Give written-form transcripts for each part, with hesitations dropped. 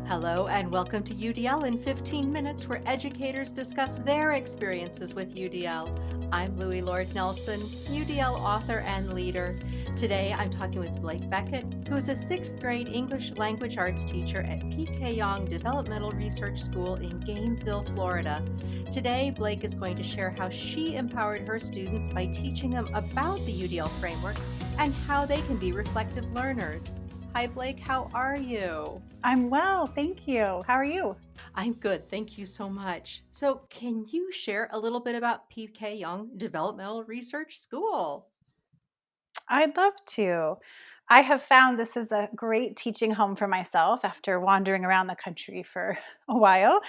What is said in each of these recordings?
Hello, and welcome to UDL in 15 minutes, where educators discuss their experiences with UDL. I'm Louie Lord Nelson, UDL author and leader. Today, I'm talking with Blake Beckett, who is a sixth grade English language arts teacher at PK Young Developmental Research School in Gainesville, Florida. Today, Blake is going to share how she empowered her students by teaching them about the UDL framework and how they can be reflective learners. Hi, Blake, how are you? I'm well, thank you. How are you? I'm good. Thank you so much. So, can you share a little bit about PK Young Developmental Research School? I'd love to. I have found this is a great teaching home for myself after wandering around the country for a while,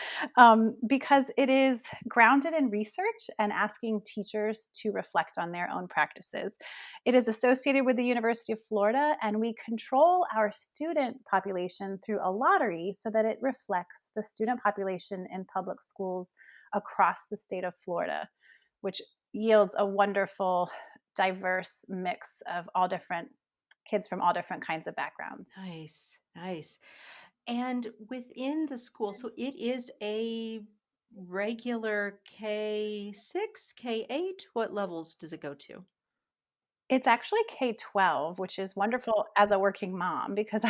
because it is grounded in research and asking teachers to reflect on their own practices. It is associated with the University of Florida, and we control our student population through a lottery so that it reflects the student population in public schools across the state of Florida, which yields a wonderful, diverse mix of all different kids from all different kinds of backgrounds. Nice, nice. And within the school, so it is a regular K6, K8. What levels does it go to? It's actually K-12, which is wonderful as a working mom because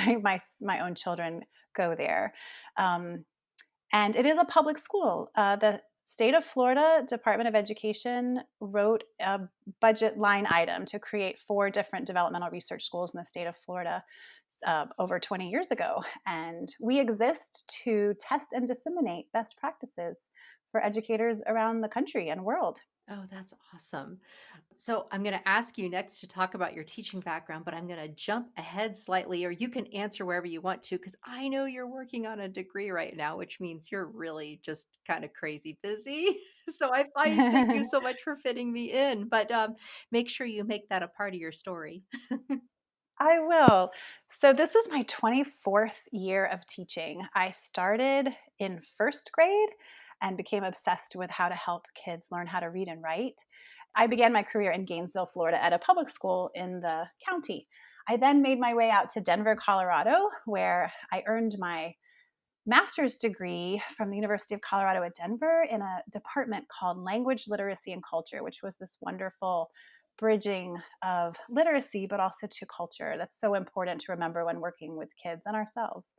my own children go there. Um, and it is a public school. The state of Florida Department of Education wrote a budget line item to create 4 different developmental research schools in the state of Florida over 20 years ago. And we exist to test and disseminate best practices for educators around the country and world. Oh, that's awesome. So, I'm going to ask you next to talk about your teaching background, but I'm going to jump ahead slightly, or you can answer wherever you want to, because I know you're working on a degree right now, which means you're really just kind of crazy busy. So, I thank you so much for fitting me in, but make sure you make that a part of your story. I will. So, this is my 24th year of teaching. I started in first grade and became obsessed with how to help kids learn how to read and write. I began my career in Gainesville, Florida, at a public school in the county. I then made my way out to Denver, Colorado, where I earned my master's degree from the University of Colorado at Denver in a department called Language Literacy and Culture, which was this wonderful bridging of literacy, but also to culture. That's so important to remember when working with kids and ourselves.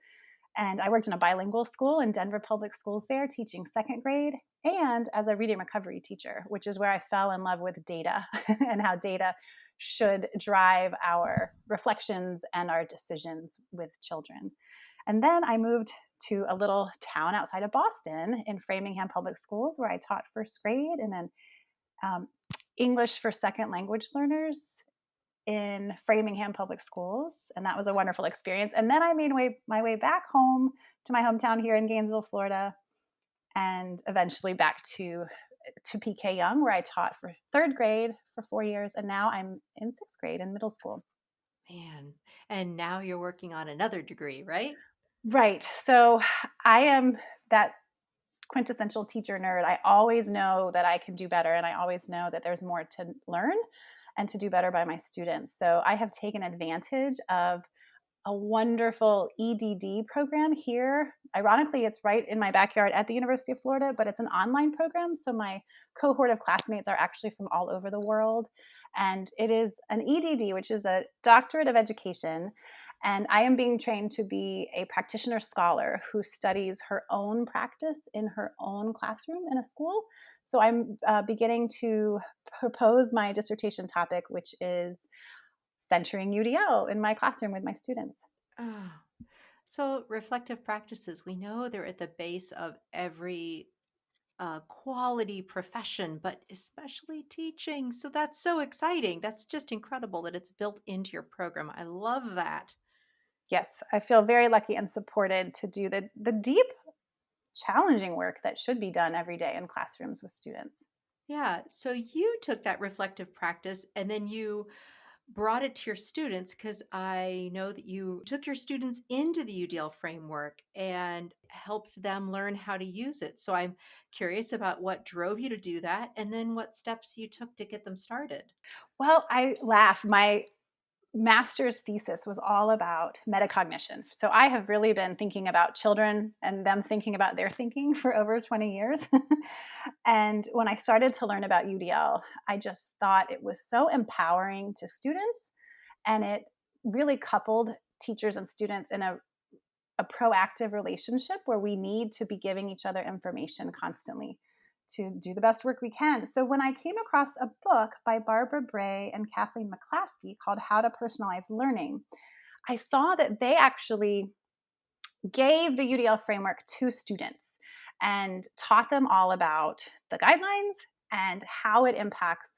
And I worked in a bilingual school in Denver Public Schools there, teaching second grade and as a reading recovery teacher, which is where I fell in love with data and how data should drive our reflections and our decisions with children. And then I moved to a little town outside of Boston in Framingham Public Schools, where I taught first grade and then um, English for second language learners in Framingham Public Schools. And that was a wonderful experience. And then I made my way back home to my hometown here in Gainesville, Florida, and eventually back to PK Young, where I taught for third grade for 4 years. And now I'm in sixth grade in middle school. Man, and now you're working on another degree, right? Right. So I am that quintessential teacher nerd. I always know that I can do better, and I always know that there's more to learn and to do better by my students. So I have taken advantage of a wonderful EDD program here. Ironically, it's right in my backyard at the University of Florida, but it's an online program. So my cohort of classmates are actually from all over the world. And it is an EDD, which is a doctorate of education. And I am being trained to be a practitioner scholar who studies her own practice in her own classroom in a school. So I'm beginning to propose my dissertation topic, which is centering UDL in my classroom with my students. Oh, so reflective practices, we know they're at the base of every quality profession, but especially teaching. So that's so exciting. That's just incredible that it's built into your program. I love that. Yes, I feel very lucky and supported to do the deep, challenging work that should be done every day in classrooms with students. Yeah. So you took that reflective practice and then you brought it to your students, because I know that you took your students into the UDL framework and helped them learn how to use it. So I'm curious about what drove you to do that and then what steps you took to get them started. Well, I laugh. master's thesis was all about metacognition. So I have really been thinking about children and them thinking about their thinking for over 20 years. And when I started to learn about UDL, I just thought it was so empowering to students, and it really coupled teachers and students in a proactive relationship where we need to be giving each other information constantly to do the best work we can. So when I came across a book by Barbara Bray and Kathleen McClaskey called How to Personalize Learning, I saw that they actually gave the UDL framework to students and taught them all about the guidelines and how it impacts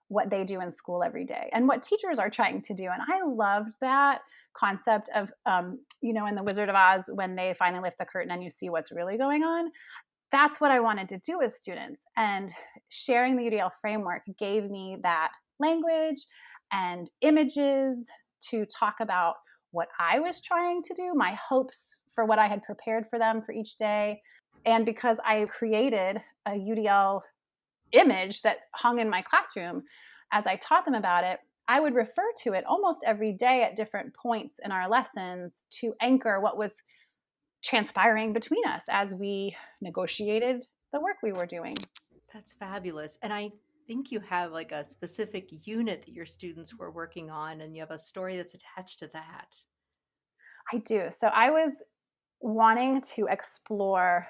what they do in school every day and what teachers are trying to do. And I loved that concept of, in The Wizard of Oz, when they finally lift the curtain and you see what's really going on. That's what I wanted to do with students. And sharing the UDL framework gave me that language and images to talk about what I was trying to do, my hopes for what I had prepared for them for each day. And because I created a UDL image that hung in my classroom as I taught them about it, I would refer to it almost every day at different points in our lessons to anchor what was transpiring between us as we negotiated the work we were doing. That's fabulous. And I think you have like a specific unit that your students were working on, and you have a story that's attached to that. I do. So I was wanting to explore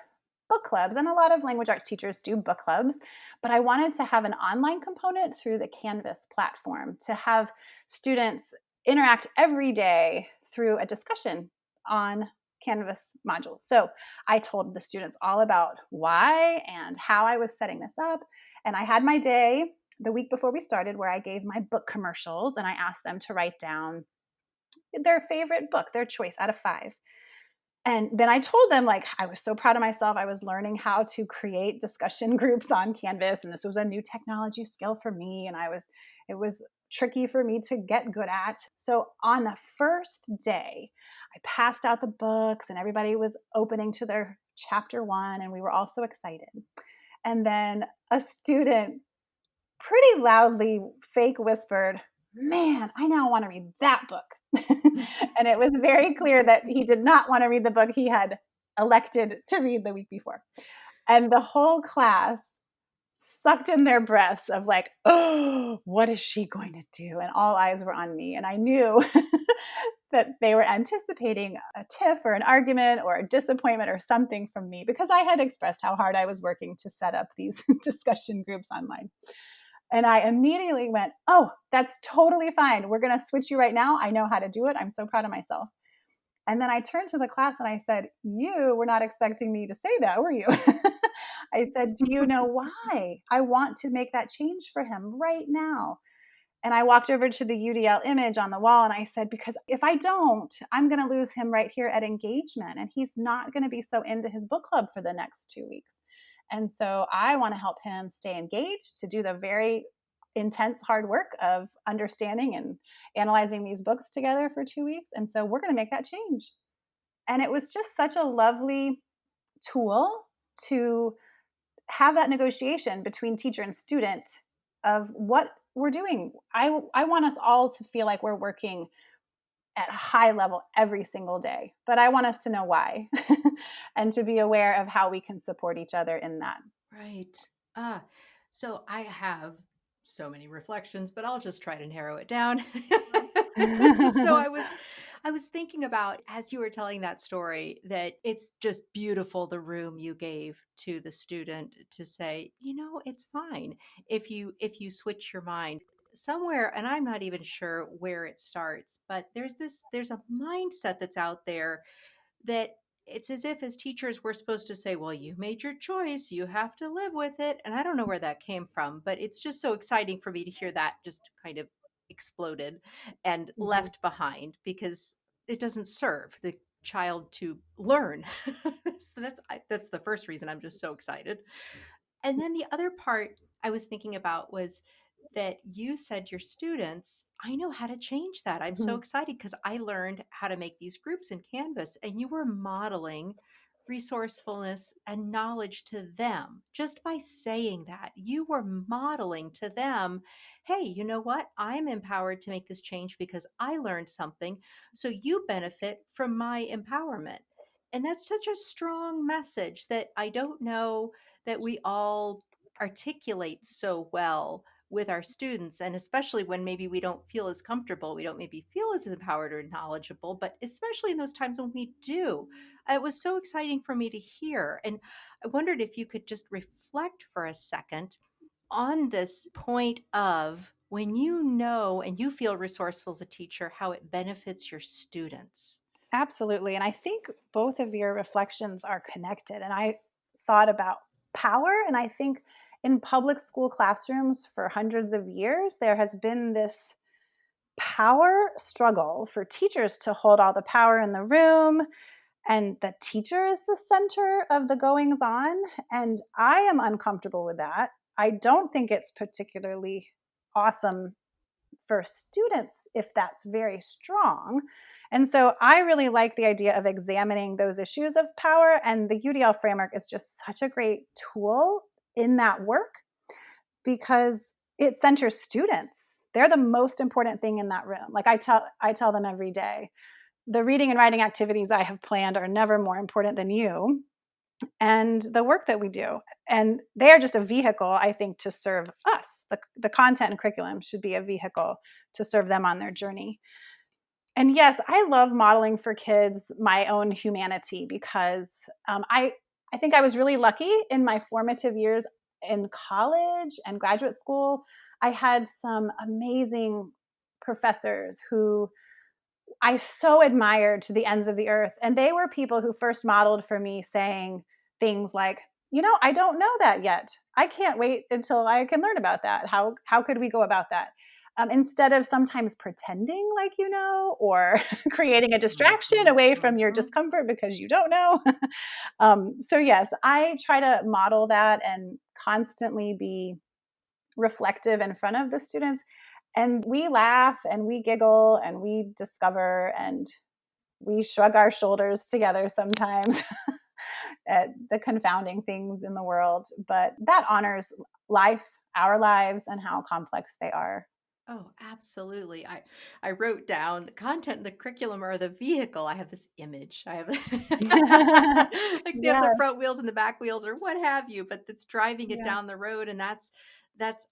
book clubs, and a lot of language arts teachers do book clubs, but I wanted to have an online component through the Canvas platform to have students interact every day through a discussion on Canvas modules. So I told the students all about why and how I was setting this up. And I had my day the week before we started where I gave my book commercials and I asked them to write down their favorite book, their choice out of 5. And then I told them, like, I was so proud of myself. I was learning how to create discussion groups on Canvas, and this was a new technology skill for me. And it was tricky for me to get good at. So on the first day, I passed out the books, and everybody was opening to their chapter 1, and we were all so excited. And then a student pretty loudly fake whispered, "Man, I now want to read that book." And it was very clear that he did not want to read the book he had elected to read the week before. And the whole class sucked in their breaths of like, "Oh, what is she going to do?" And all eyes were on me. And I knew that they were anticipating a tiff or an argument or a disappointment or something from me because I had expressed how hard I was working to set up these discussion groups online. And I immediately went, "Oh, that's totally fine. We're going to switch you right now. I know how to do it. I'm so proud of myself." And then I turned to the class and I said, "You were not expecting me to say that, were you?" I said, "Do you know why? I want to make that change for him right now." And I walked over to the UDL image on the wall and I said, "Because if I don't, I'm going to lose him right here at engagement. And he's not going to be so into his book club for the next 2 weeks. And so I want to help him stay engaged to do the very intense hard work of understanding and analyzing these books together for 2 weeks. And so we're going to make that change." And it was just such a lovely tool to have that negotiation between teacher and student of what we're doing. I want us all to feel like we're working at a high level every single day, but I want us to know why and to be aware of how we can support each other in that. Right. Ah, so I have so many reflections, but I'll just try to narrow it down. So I was thinking about as you were telling that story that it's just beautiful the room you gave to the student to say, it's fine if you switch your mind somewhere, and I'm not even sure where it starts, but there's a mindset that's out there that it's as if as teachers we're supposed to say, well, you made your choice, you have to live with it. And I don't know where that came from, but it's just so exciting for me to hear that just kind of exploded and Mhm. left behind because it doesn't serve the child to learn. So that's the first reason I'm just so excited. And then the other part I was thinking about was that you said your students, I know how to change that. I'm so Mhm. excited because I learned how to make these groups in Canvas, and you were modeling resourcefulness and knowledge to them. Just by saying that, you were modeling to them, hey, you know what? I'm empowered to make this change because I learned something. So you benefit from my empowerment. And that's such a strong message that I don't know that we all articulate so well with our students, and especially when maybe we don't feel as comfortable, we don't maybe feel as empowered or knowledgeable, but especially in those times when we do. It was so exciting for me to hear. And I wondered if you could just reflect for a second on this point of when you know and you feel resourceful as a teacher, how it benefits your students. Absolutely. And I think both of your reflections are connected. And I thought about power, and I think in public school classrooms for hundreds of years, there has been this power struggle for teachers to hold all the power in the room, and the teacher is the center of the goings on. And I am uncomfortable with that. I don't think it's particularly awesome for students if that's very strong. And so I really like the idea of examining those issues of power. And the UDL framework is just such a great tool in that work because it centers students. They're the most important thing in that room. Like I tell them every day, the reading and writing activities I have planned are never more important than you and the work that we do. And they are just a vehicle, I think, to serve us. The content and curriculum should be a vehicle to serve them on their journey. And yes, I love modeling for kids my own humanity because I think I was really lucky in my formative years in college and graduate school. I had some amazing professors who I so admired to the ends of the earth. And they were people who first modeled for me saying things like, I don't know that yet. I can't wait until I can learn about that. How could we go about that? Instead of sometimes pretending like or creating a distraction Mhm, away from your mhm. discomfort because you don't know. So, yes, I try to model that and constantly be reflective in front of the students. And we laugh and we giggle and we discover and we shrug our shoulders together sometimes at the confounding things in the world. But that honors life, our lives, and how complex they are. Oh, absolutely. I wrote down the content and the curriculum are the vehicle. I have this image. I have like they have the Yes, front wheels and the back wheels or what have you, but it's driving it yes. down the road, and that's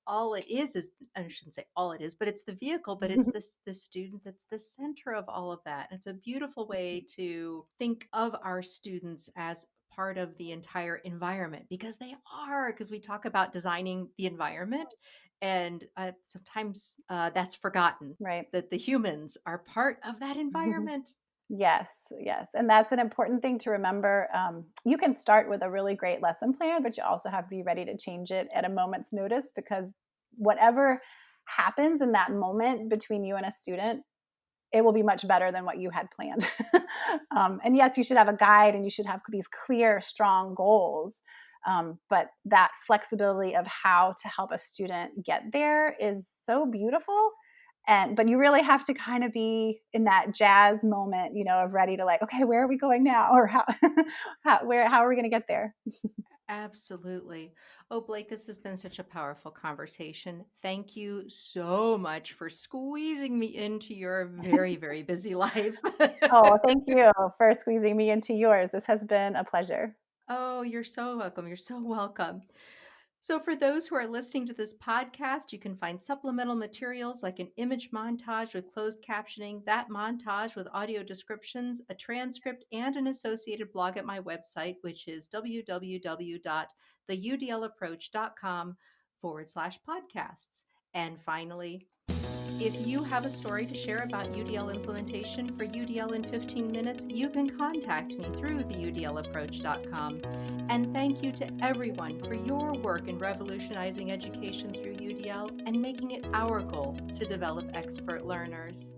all it is I shouldn't say all it is, but it's the vehicle, but it's the student that's the center of all of that. And it's a beautiful way to think of our students as part of the entire environment because they are, because we talk about designing the environment, and sometimes that's forgotten Right. that the humans are part of that environment. Yes, yes. And that's an important thing to remember. You can start with a really great lesson plan, but you also have to be ready to change it at a moment's notice because whatever happens in that moment between you and a student, it will be much better than what you had planned. And yes, you should have a guide and you should have these clear, strong goals. But that flexibility of how to help a student get there is so beautiful. But you really have to kind of be in that jazz moment, of ready to like, okay, where are we going now, or how, how are we going to get there? Absolutely. Oh, Blake, this has been such a powerful conversation. Thank you so much for squeezing me into your very, very busy life. Oh, thank you for squeezing me into yours. This has been a pleasure. Oh, you're so welcome. You're so welcome. So, for those who are listening to this podcast, you can find supplemental materials like an image montage with closed captioning, that montage with audio descriptions, a transcript, and an associated blog at my website, which is www.theudlapproach.com/podcasts. And finally, if you have a story to share about UDL implementation for UDL in 15 minutes, you can contact me through theudlapproach.com. And thank you to everyone for your work in revolutionizing education through UDL and making it our goal to develop expert learners.